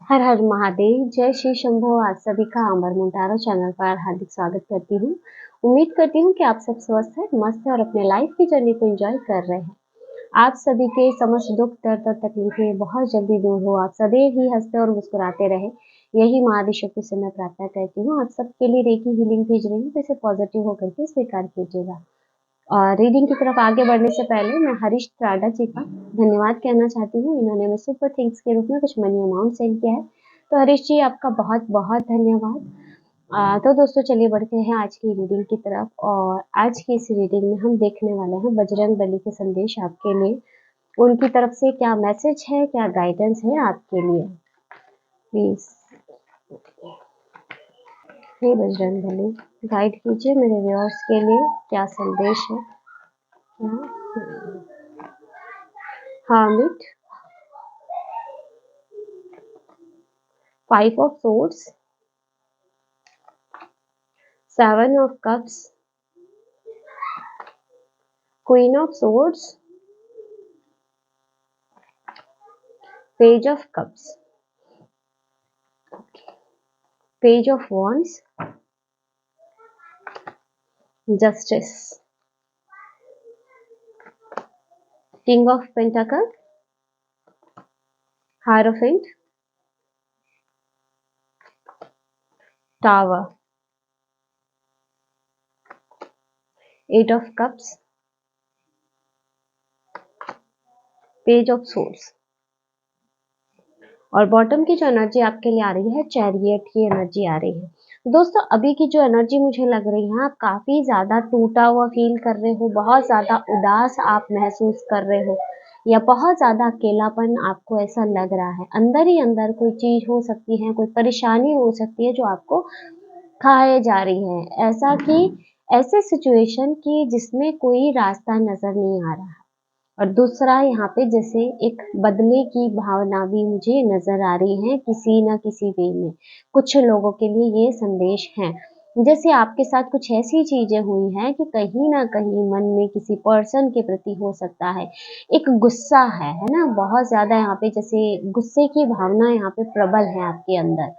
हर हर महादेव, जय श्री शंभो। आप सभी का अमर मुंटारो चैनल पर हार्दिक स्वागत करती हूँ। उम्मीद करती हूँ कि आप सब स्वस्थ हैं, मस्त हैं और अपने लाइफ की जर्नी को एंजॉय कर रहे हैं। आप सभी के समस्त दुख दर्द और तकलीफें बहुत जल्दी दूर हो, आप सदैव ही हंसते और मुस्कुराते रहे, यही महादेव शक्ति से मैं प्रार्थना करती हूँ। आप सबके लिए रेकी हीलिंग भेज रही हूँ, तो इसे पॉजिटिव होकर के स्वीकार कीजिएगा। और रीडिंग की तरफ आगे बढ़ने से पहले मैं हरीश त्राडा जी का धन्यवाद कहना चाहती हूँ। इन्होंने हमें सुपर थिंग्स के रूप में कुछ मनी अमाउंट सेंड किया है, तो हरीश जी आपका बहुत बहुत धन्यवाद। तो दोस्तों चलिए बढ़ते हैं आज की रीडिंग की तरफ। और आज की इस रीडिंग में हम देखने वाले हैं बजरंग बली के संदेश आपके लिए, उनकी तरफ से क्या मैसेज है, क्या गाइडेंस है आपके लिए। प्लीज हे बजरंग बली, गाइड कीजिए मेरे व्यूअर्स के लिए, क्या संदेश है। Hermit, Five of Swords, Seven of Cups, Queen of Swords, Page of Cups, Page of Wands, Justice, King of Pentacles, Hierophant, Tower, Eight of Cups, Page of Swords। और bottom की जो एनर्जी आपके लिए आ रही है, चैरियट की energy आ रही है। दोस्तों अभी की जो एनर्जी मुझे लग रही है, आप काफी ज्यादा टूटा हुआ फील कर रहे हो, बहुत ज्यादा उदास आप महसूस कर रहे हो, या बहुत ज्यादा अकेलापन आपको ऐसा लग रहा है। अंदर ही अंदर कोई चीज हो सकती है, कोई परेशानी हो सकती है जो आपको खाए जा रही है, ऐसा कि ऐसे सिचुएशन की जिसमें कोई रास्ता नजर नहीं आ रहा। और दूसरा यहाँ पे जैसे एक बदले की भावना भी मुझे नजर आ रही है किसी ना किसी वे में। कुछ लोगों के लिए ये संदेश है, जैसे आपके साथ कुछ ऐसी चीजें हुई हैं कि कहीं ना कहीं मन में किसी पर्सन के प्रति हो सकता है एक गुस्सा है ना, बहुत ज्यादा यहाँ पे जैसे गुस्से की भावना यहाँ पे प्रबल है आपके अंदर,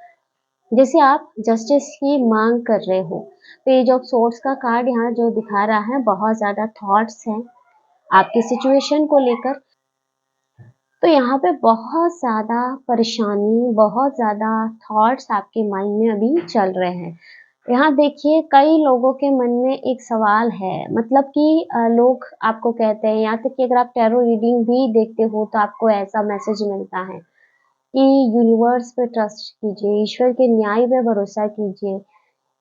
जैसे आप जस्टिस की मांग कर रहे हो। पेज ऑफ सोर्ड्स का कार्ड यहाँ जो दिखा रहा है, बहुत ज्यादा थॉट्स हैं आपकी सिचुएशन को लेकर। तो यहाँ पे बहुत ज़्यादा परेशानी, बहुत ज़्यादा थॉट्स आपके माइंड में अभी चल रहे हैं। यहाँ देखिए कई लोगों के मन में एक सवाल है, मतलब कि लोग आपको कहते हैं, यहाँ तक कि अगर आप टैरो रीडिंग भी देखते हो तो आपको ऐसा मैसेज मिलता है कि यूनिवर्स पे ट्रस्ट कीजिए, ईश्वर के न्याय पे भरोसा कीजिए,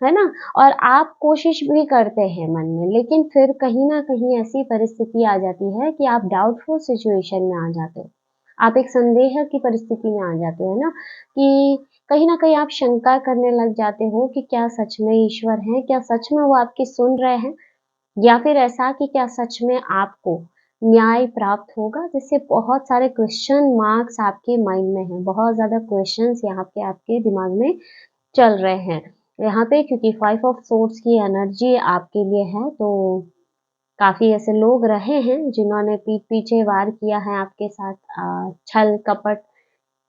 है ना। और आप कोशिश भी करते हैं मन में, लेकिन फिर कहीं ना कहीं ऐसी परिस्थिति आ जाती है कि आप डाउटफुल सिचुएशन में आ जाते हो, आप एक संदेह की परिस्थिति में आ जाते हो, है ना, कि कहीं ना कहीं आप शंका करने लग जाते हो कि क्या सच में ईश्वर है, क्या सच में वो आपकी सुन रहे हैं, या फिर ऐसा कि क्या सच में आपको न्याय प्राप्त होगा। जिससे बहुत सारे क्वेश्चन मार्क्स आपके माइंड में हैं, बहुत ज्यादा क्वेश्चंस यहाँ पे आपके दिमाग में चल रहे हैं यहाँ पे, क्योंकि फाइव ऑफ सोर्ड्स की एनर्जी आपके लिए है। तो काफी ऐसे लोग रहे हैं जिन्होंने पीठ पीछे वार किया है आपके साथ, छल कपट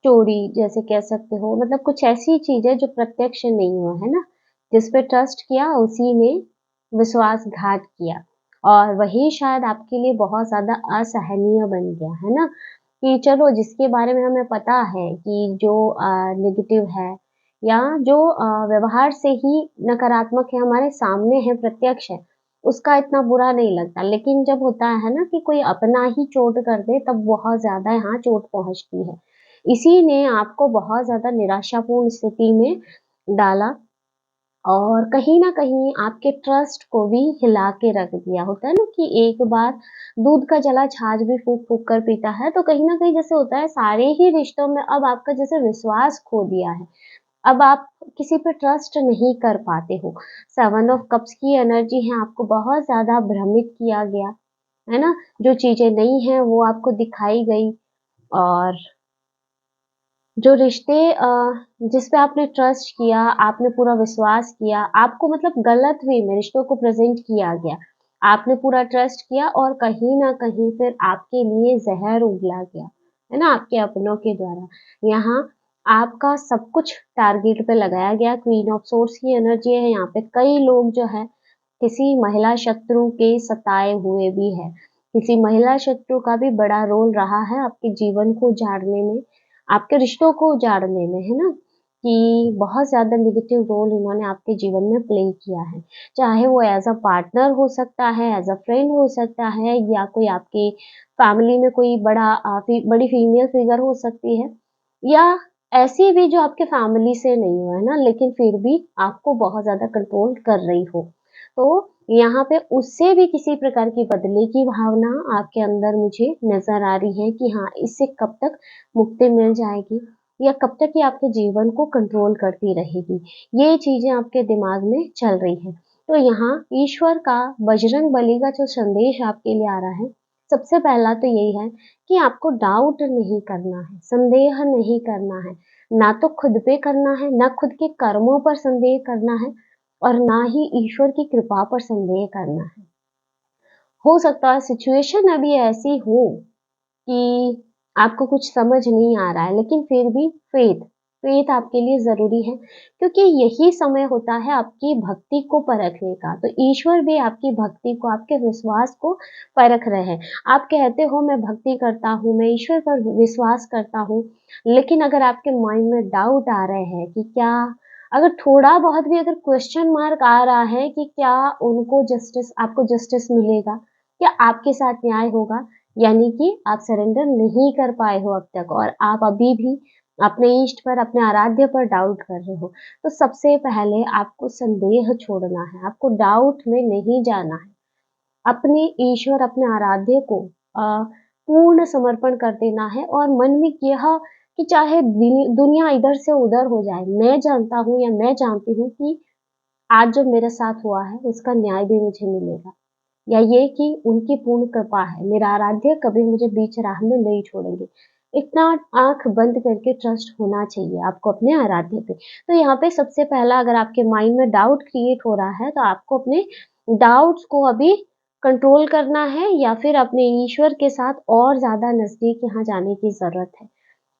चोरी जैसे कह सकते हो, मतलब कुछ ऐसी चीजें जो प्रत्यक्ष नहीं हुआ है ना, जिस पे ट्रस्ट किया उसी ने विश्वासघात किया, और वही शायद आपके लिए बहुत ज्यादा असहनीय बन गया, है ना। कि चलो जिसके बारे में हमें पता है कि जो नेगेटिव है, या जो व्यवहार से ही नकारात्मक है, हमारे सामने है, प्रत्यक्ष है, उसका इतना बुरा नहीं लगता। लेकिन जब होता है ना कि कोई अपना ही चोट कर दे, तब बहुत ज्यादा यहाँ चोट पहुंचती है। इसी ने आपको बहुत ज़्यादा निराशापूर्ण स्थिति में डाला, और कहीं न कहीं आपके ट्रस्ट को भी हिला के रख दिया। होता है ना कि एक बार दूध का जला छाछ भी फूँक-फूँक कर पीता है, तो कहीं न कहीं जैसे होता है सारे ही रिश्तों में अब आपका जैसे विश्वास खो दिया है। अब आप किसी पे ट्रस्ट नहीं कर पाते हो। सेवन ऑफ कप्स की एनर्जी है, आपको बहुत ज़्यादा भ्रमित किया गया, है ना? जो चीज़ें नहीं हैं वो आपको दिखाई गई, और जो रिश्ते जिस पे आपने ट्रस्ट किया, आपने पूरा विश्वास किया, आपको मतलब गलत वे में रिश्तों को प्रेज़ेंट किया गया। आपने पूरा ट्रस्ट किया और कहीं न कहीं फिर आपके लिए ज़हर उगला गया, है ना? आपके अपनों के द्वारा। यहाँ आपका सब कुछ टारगेट पे लगाया गया। क्वीन ऑफ सोर्स की एनर्जी है यहाँ पे। कई लोग जो है किसी महिला शत्रु के सताए हुए भी है। किसी महिला शत्रु का भी बड़ा रोल रहा है आपके जीवन को उजाड़ने में, आपके रिश्तों को उजाड़ने में, है ना? कि बहुत ज़्यादा नेगेटिव रोल इन्होंने आपके जीवन में प्ले किया है। चाहे वो एज़ अ पार्टनर हो सकता है, एज़ अ फ्रेंड हो सकता है, या कोई आपकी फैमिली में कोई बड़ी फीमेल फिगर हो सकती है, या ऐसी भी जो आपके फैमिली से नहीं हो, है ना? लेकिन फिर भी आपको बहुत ज़्यादा कंट्रोल कर रही हो। तो यहाँ पे उससे भी किसी प्रकार की बदले की भावना आपके अंदर मुझे नज़र आ रही है कि हाँ, इससे कब तक मुक्ति मिल जाएगी, या कब तक ये आपके जीवन को कंट्रोल करती रहेगी। ये चीज़ें आपके दिमाग में चल रही हैं। तो यहाँ ईश्वर का, बजरंगबली का जो संदेश आपके लिए आ रहा है, सबसे पहला तो यही है कि आपको डाउट नहीं करना है, संदेह नहीं करना है। ना तो खुद पे करना है, ना खुद के कर्मों पर संदेह करना है, और ना ही ईश्वर की कृपा पर संदेह करना है। हो सकता है सिचुएशन अभी ऐसी हो कि आपको कुछ समझ नहीं आ रहा है, लेकिन फिर भी फेथ आपके लिए ज़रूरी है, क्योंकि यही समय होता है आपकी भक्ति को परखने का। तो ईश्वर भी आपकी भक्ति को, आपके विश्वास को परख रहे हैं। आप कहते हो मैं भक्ति करता हूँ, मैं ईश्वर पर विश्वास करता हूँ, लेकिन अगर आपके माइंड में डाउट आ रहे हैं कि क्या, अगर थोड़ा बहुत भी अगर क्वेश्चन मार्क आ रहा है कि क्या आपको जस्टिस मिलेगा? क्या आपके साथ न्याय होगा? यानी कि आप सरेंडर नहीं कर पाए हो अब तक, और आप अभी भी अपने इष्ट पर, अपने आराध्य पर डाउट कर रहे हो। तो सबसे पहले आपको संदेह छोड़ना है, आपको डाउट में नहीं जाना है। अपने ईश्वर, अपने आराध्य को पूर्ण समर्पण कर देना है, और मन में यह कि चाहे दुनिया इधर से उधर हो जाए, मैं जानता हूँ या मैं जानती हूँ कि आज जो मेरे साथ हुआ है उसका न्याय भी मुझे मिलेगा, या ये कि उनकी पूर्ण कृपा है, मेरा आराध्य कभी मुझे बीच राह में नहीं छोड़ेंगे। इतना आँख बंद करके ट्रस्ट होना चाहिए आपको अपने आराध्य पे। तो यहाँ पे सबसे पहला, अगर आपके माइंड में डाउट क्रिएट हो रहा है, तो आपको अपने डाउट्स को अभी कंट्रोल करना है, या फिर अपने ईश्वर के साथ और ज़्यादा नज़दीक यहाँ जाने की ज़रूरत है।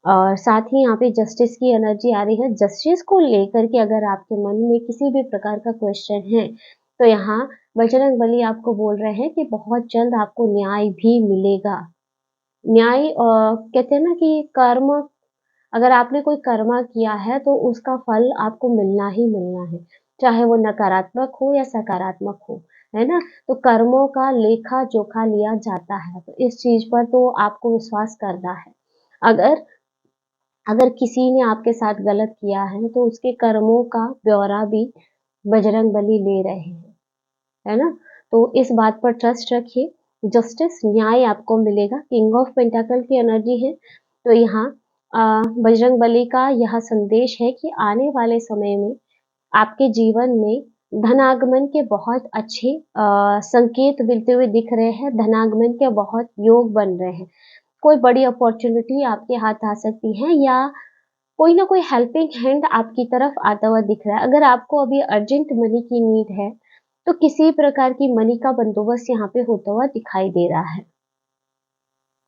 और साथ ही यहाँ पे जस्टिस की एनर्जी आ रही है। जस्टिस को लेकर के अगर आपके मन में किसी भी प्रकार का क्वेश्चन है, तो यहाँ बजरंगबली आपको बोल रहे हैं कि बहुत जल्द आपको न्याय भी मिलेगा। न्याय कहते हैं ना कि कर्म, अगर आपने कोई कर्म किया है तो उसका फल आपको मिलना ही मिलना है, चाहे वो नकारात्मक हो या सकारात्मक हो, है ना? तो कर्मों का लेखा-जोखा लिया जाता है, तो इस चीज़ पर तो आपको विश्वास करना है। अगर अगर किसी ने आपके साथ गलत किया है, तो उसके कर्मों का ब्यौरा भी बजरंगबली ले रहे हैं, है ना? तो इस बात पर ट्रस्ट रखिए, जस्टिस, न्याय आपको मिलेगा। किंग ऑफ पेंटाकल की एनर्जी है, तो यहाँ बजरंगबली का यह संदेश है कि आने वाले समय में आपके जीवन में धनागमन के बहुत अच्छे संकेत मिलते हुए दिख रहे हैं, धनागमन के बहुत योग बन रहे हैं। कोई बड़ी अपॉर्च्युनिटी आपके हाथ आ सकती है, या कोई ना कोई हेल्पिंग हैंड आपकी तरफ आता हुआ दिख रहा है। अगर आपको अभी अर्जेंट मनी की नीड है, तो किसी प्रकार की मनी का बंदोबस्त यहाँ पे होता हुआ दिखाई दे रहा है।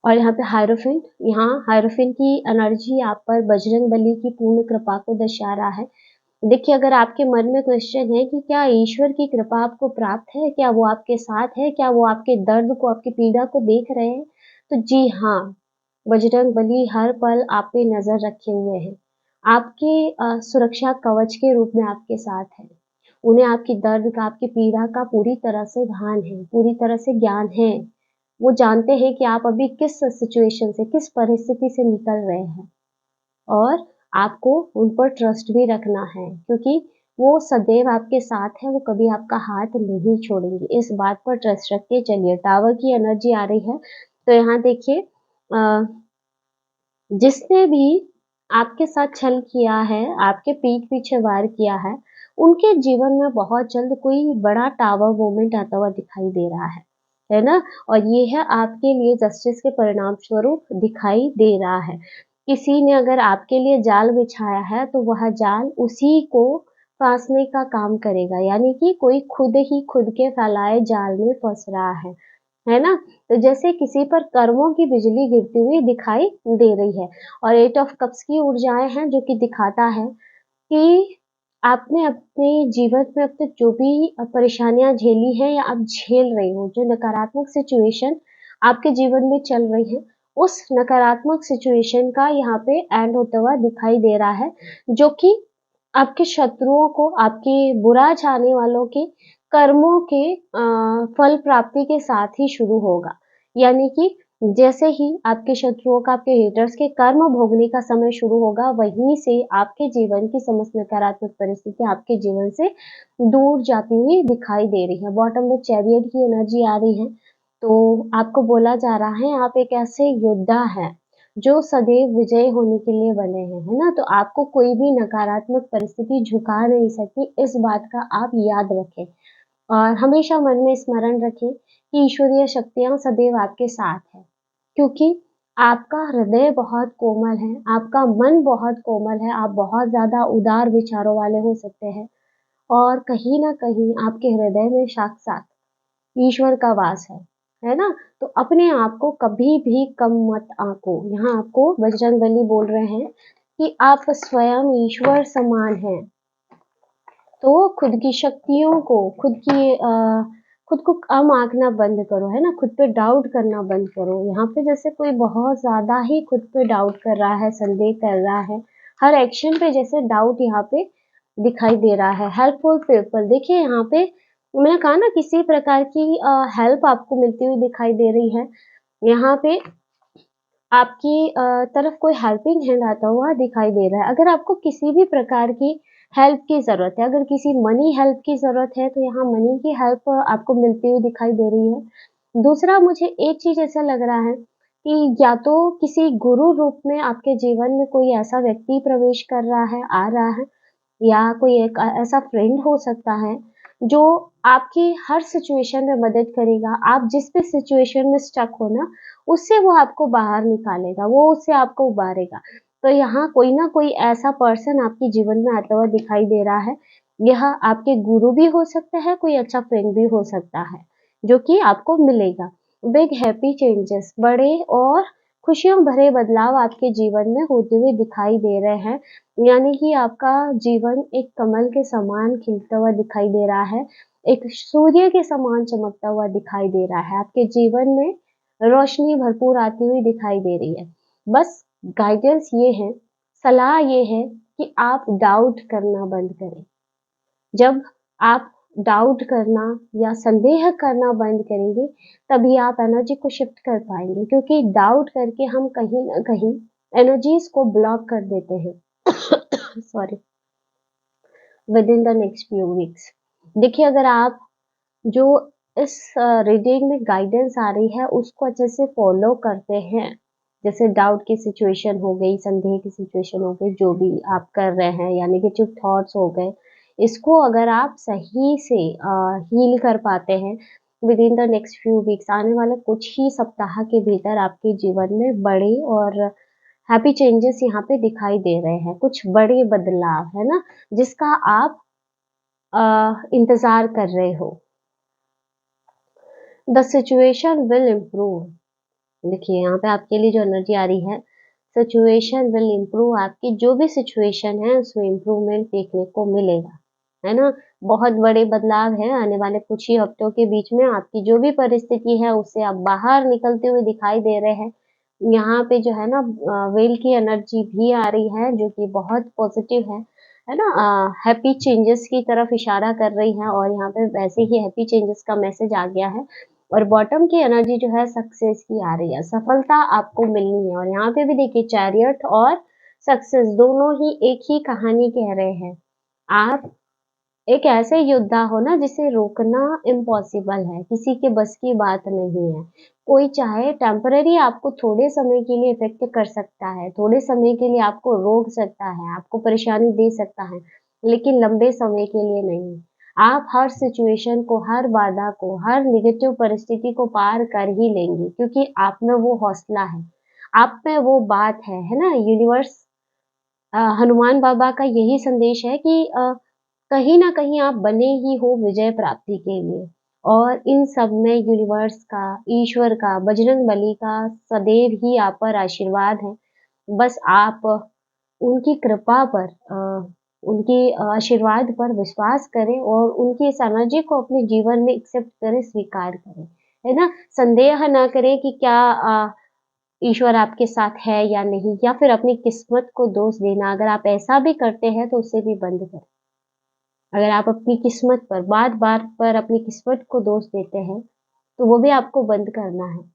और यहाँ हायरोफेंट की एनर्जी आप पर बजरंगबली की पूर्ण कृपा को दर्शा रहा है। देखिए, अगर आपके मन में क्वेश्चन है कि क्या ईश्वर की कृपा आपको प्राप्त है? क्या वो आपके साथ है? क्या वो आपके दर्द को, आपकी पीड़ा को देख रहे हैं? तो जी हाँ, बजरंगबली हर पल आप पे नज़र रखे हुए हैं। आपके सुरक्षा कवच के रूप में आपके साथ हैं। उन्हें आपकी दर्द का, आपकी पीड़ा का पूरी तरह से भान है, पूरी तरह से ज्ञान है। वो जानते हैं कि आप अभी किस सिचुएशन से, किस परिस्थिति से निकल रहे हैं, और आपको उन पर ट्रस्ट भी रखना है, क्योंकि वो सदैव आपके साथ हैं, वो कभी आपका हाथ नहीं छोड़ेंगे। इस बात पर ट्रस्ट रख के चलिए। टावर की एनर्जी आ रही है, तो यहाँ देखिए, अ, जिसने भी आपके साथ छल किया है, आपके पीठ पीछे वार किया है, उनके जीवन में बहुत जल्द कोई बड़ा टावर मोमेंट आता हुआ दिखाई दे रहा है ना? और ये है आपके लिए जस्टिस के परिणाम स्वरूप दिखाई दे रहा है। किसी ने अगर आपके लिए जाल बिछाया है, तो वह जाल उसी को फाँसने का काम करेगा, यानी कि कोई खुद ही खुद के फैलाए जाल में फँस रहा है। है ना? तो जैसे किसी पर कर्मों की बिजली गिरती हुई दिखाई दे रही है। और 8 ऑफ कप्स की ऊर्जाएँ हैं जो कि दिखाता है कि आपने अपने जीवन में अब तक जो भी परेशानियाँ झेली हैं या आप झेल रही हो, जो नकारात्मक सिचुएशन आपके जीवन में चल रही है, उस नकारात्मक सिचुएशन का यहाँ पे एंड होता हुआ दिखाई दे रहा है, जो कि आपके शत्रुओं को, आपके बुरा चाहने वालों के कर्मों के फल प्राप्ति के साथ ही शुरू होगा। यानी कि जैसे ही आपके शत्रुओं का, आपके हेटर्स के कर्म भोगने का समय शुरू होगा, वहीं से आपके जीवन की समस्त नकारात्मक परिस्थितियाँ आपके जीवन से दूर जाती हुई दिखाई दे रही है। बॉटम में चैरियट की एनर्जी आ रही है, तो आपको बोला जा रहा है आप एक ऐसे योद्धा हैं, जो सदैव विजयी होने के लिए बने हैं, है ना? तो आपको कोई भी नकारात्मक परिस्थिति झुका नहीं सकती, इस बात का आप याद रखें। और हमेशा मन में स्मरण रखें कि ईश्वरीय शक्तियाँ सदैव आपके साथ हैं, क्योंकि आपका हृदय बहुत कोमल है, आपका मन बहुत कोमल है, आप बहुत ज़्यादा उदार विचारों वाले हो सकते हैं और कहीं न कहीं आपके हृदय में साक्षात ईश्वर का वास है ना? तो अपने आप को कभी भी कम मत आंको। यहाँ आपको बजरंगबली बोल रहे हैं कि आप स्वयं ईश्वर समान हैं। तो खुद की शक्तियों को, खुद को कम आँकना बंद करो, है ना? खुद पे डाउट करना बंद करो। यहाँ पे जैसे कोई बहुत ज़्यादा ही खुद पे डाउट कर रहा है, संदेह कर रहा है, हर एक्शन पे जैसे डाउट यहाँ पे दिखाई दे रहा है। हेल्पफुल पीपल, देखिए यहाँ पे मैंने कहा ना किसी प्रकार की हेल्प आपको मिलती हुई दिखाई दे रही है। यहाँ पे आपकी तरफ कोई हेल्पिंग हैंड आता हुआ दिखाई दे रहा है। अगर आपको किसी भी प्रकार की हेल्प की ज़रूरत है, अगर किसी मनी हेल्प की ज़रूरत है, तो यहाँ मनी की हेल्प आपको मिलती हुई दिखाई दे रही है। दूसरा मुझे एक चीज़ ऐसा लग रहा है कि या तो किसी गुरु रूप में आपके जीवन में कोई ऐसा व्यक्ति प्रवेश कर रहा है, आ रहा है या कोई एक ऐसा फ्रेंड हो सकता है, जो आपकी हर सिचुएशन में मदद करेगा। आप जिस भी सिचुएशन में स्टक हो ना, उससे वो आपको बाहर निकालेगा, वो उससे आपको उबारेगा। तो यहाँ कोई ना कोई ऐसा पर्सन आपके जीवन में आता हुआ दिखाई दे रहा है। यह आपके गुरु भी हो सकता है, कोई अच्छा फ्रेंड भी हो सकता है, जो कि आपको मिलेगा। बिग हैप्पी चेंजेस, बड़े और खुशियों भरे बदलाव आपके जीवन में होते हुए दिखाई दे रहे हैं। यानी कि आपका जीवन एक कमल के समान खिलता हुआ दिखाई दे रहा है, एक सूर्य के समान चमकता हुआ दिखाई दे रहा है। आपके जीवन में रोशनी भरपूर आती हुई दिखाई दे रही है। बस गाइडेंस ये है, सलाह ये है कि आप डाउट करना बंद करें। जब आप डाउट करना या संदेह करना बंद करेंगे, तभी आप एनर्जी को शिफ्ट कर पाएँगे, क्योंकि डाउट करके हम कहीं न कहीं एनर्जीज़ को ब्लॉक कर देते हैं। Sorry, within the next few weeks. देखिए, अगर आप जो इस रीडिंग में गाइडेंस आ रही है उसको अच्छे से फॉलो करते हैं, जैसे डाउट की सिचुएशन हो गई, संदेह की सिचुएशन हो गई, जो भी आप कर रहे हैं या नेगेटिव थॉट्स हो गए, इसको अगर आप सही से हील कर पाते हैं with in the next few weeks, आने वाले कुछ ही सप्ताह के भीतर आपके जीवन में बड़े और हैप्पी चेंजेस यहाँ पे दिखाई दे रहे हैं, कुछ बड़े बदलाव, है ना? जिसका आप इंतज़ार कर रहे हो। द सिचुएशन विल इम्प्रूव, देखिए यहाँ पे आपके लिए जो एनर्जी आ रही है, सिचुएशन विल इम्प्रूव, आपकी जो भी सिचुएशन है उसमें इम्प्रूवमेंट देखने को मिलेगा, है ना? बहुत बड़े बदलाव हैं आने वाले कुछ ही हफ्तों के बीच में, आपकी जो भी परिस्थिति है उससे आप बाहर निकलते हुए दिखाई दे रहे हैं। यहाँ पे जो है ना व्हेल की एनर्जी भी आ रही है, जो कि बहुत पॉजिटिव है ना? हैप्पी चेंजेस की तरफ इशारा कर रही है और यहाँ पे वैसे ही हैप्पी चेंजेस का मैसेज आ गया है। और बॉटम की एनर्जी जो है सक्सेस की आ रही है, सफलता आपको मिलनी है। और यहाँ पे भी देखिए चैरियट और सक्सेस दोनों ही एक ही कहानी कह रहे हैं। आप एक ऐसे योद्धा हो ना जिसे रोकना इम्पॉसिबल है, किसी के बस की बात नहीं है। कोई चाहे टेम्पररी आपको थोड़े समय के लिए इफ़ेक्ट कर सकता है, थोड़े समय के लिए आपको रोक सकता है, आपको परेशानी दे सकता है, लेकिन लंबे समय के लिए नहीं। आप हर सिचुएशन को, हर बाधा को, हर नेगेटिव परिस्थिति को पार कर ही लेंगे, क्योंकि आप में वो हौसला है, आप में वो बात है ना? यूनिवर्स हनुमान बाबा का यही संदेश है कि कहीं न कहीं आप बने ही हो विजय प्राप्ति के लिए। और इन सब में यूनिवर्स का, ईश्वर का, बजरंगबली का सदैव ही आप पर आशीर्वाद है। बस आप उनकी कृपा पर उनके आशीर्वाद पर विश्वास करें और उनकी इस एनर्जी को अपने जीवन में एक्सेप्ट करें, स्वीकार करें, है ना? संदेह ना करें कि क्या ईश्वर आपके साथ है या नहीं, या फिर अपनी किस्मत को दोष देना, अगर आप ऐसा भी करते हैं तो उसे भी बंद करें। अगर आप अपनी किस्मत पर बात-बात पर अपनी किस्मत को दोष देते हैं, तो वो भी आपको बंद करना है।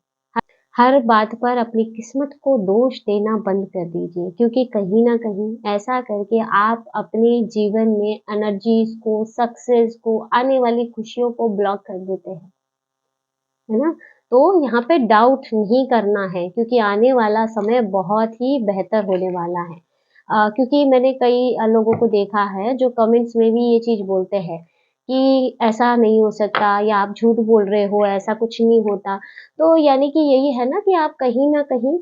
हर बात पर अपनी किस्मत को दोष देना बंद कर दीजिए, क्योंकि कहीं न कहीं ऐसा करके आप अपने जीवन में एनर्जीज़ को, सक्सेस को, आने वाली खुशियों को ब्लॉक कर देते हैं, है ना? तो यहाँ पे डाउट नहीं करना है, क्योंकि आने वाला समय बहुत ही बेहतर होने वाला है। क्योंकि मैंने कई लोगों को देखा है जो कमेंट्स में भी ये चीज़ बोलते हैं कि ऐसा नहीं हो सकता या आप झूठ बोल रहे हो, ऐसा कुछ नहीं होता। तो यानी कि यही है ना कि आप कहीं न कहीं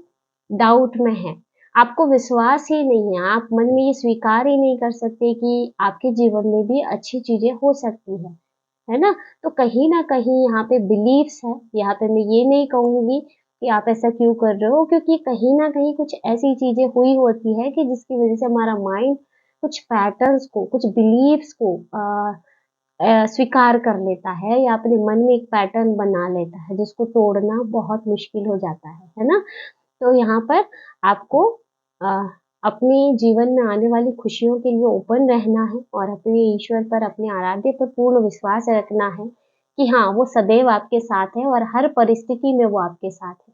डाउट में हैं। आपको विश्वास ही नहीं है, आप मन में ये स्वीकार ही नहीं कर सकते कि आपके जीवन में भी अच्छी चीज़ें हो सकती हैं। है ना? तो कहीं न कहीं यहाँ पे बिलीफ्स है, यहाँ पे मैं ये नहीं कहूँगी कि आप ऐसा क्यों कर रहे हो, क्योंकि कहीं न कहीं कुछ ऐसी चीज़ें हुई होती हैं कि जिसकी वज़ह से हमारा माइंड कुछ पैटर्न्स को, कुछ बिलीफ्स को स्वीकार कर लेता है या अपने मन में एक पैटर्न बना लेता है, जिसको तोड़ना बहुत मुश्किल हो जाता है ना? तो यहाँ पर आपको अ, अपने जीवन में आने वाली खुशियों के लिए ओपन रहना है और अपने ईश्वर पर, अपने आराध्य पर पूर्ण विश्वास रखना है कि हाँ, वो सदैव आपके साथ है और हर परिस्थिति में वो आपके साथ है।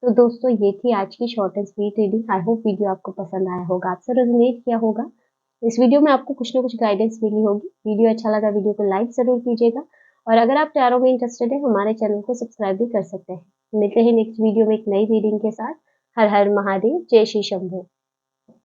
तो दोस्तों, ये थी आज की short and sweet reading. I hope video आपको पसंद आया होगा, आपसे रेजोनेट किया होगा। इस वीडियो में आपको कुछ ना कुछ गाइडेंस मिली होगी। वीडियो अच्छा लगा, वीडियो को लाइक ज़रूर कीजिएगा और अगर आप टैरो में इंटरेस्टेड हैं, हमारे चैनल को सब्सक्राइब भी कर सकते हैं। मिलते हैं नेक्स्ट वीडियो में एक नई रीडिंग के साथ। हर हर महादेव, जय श्री शंभू।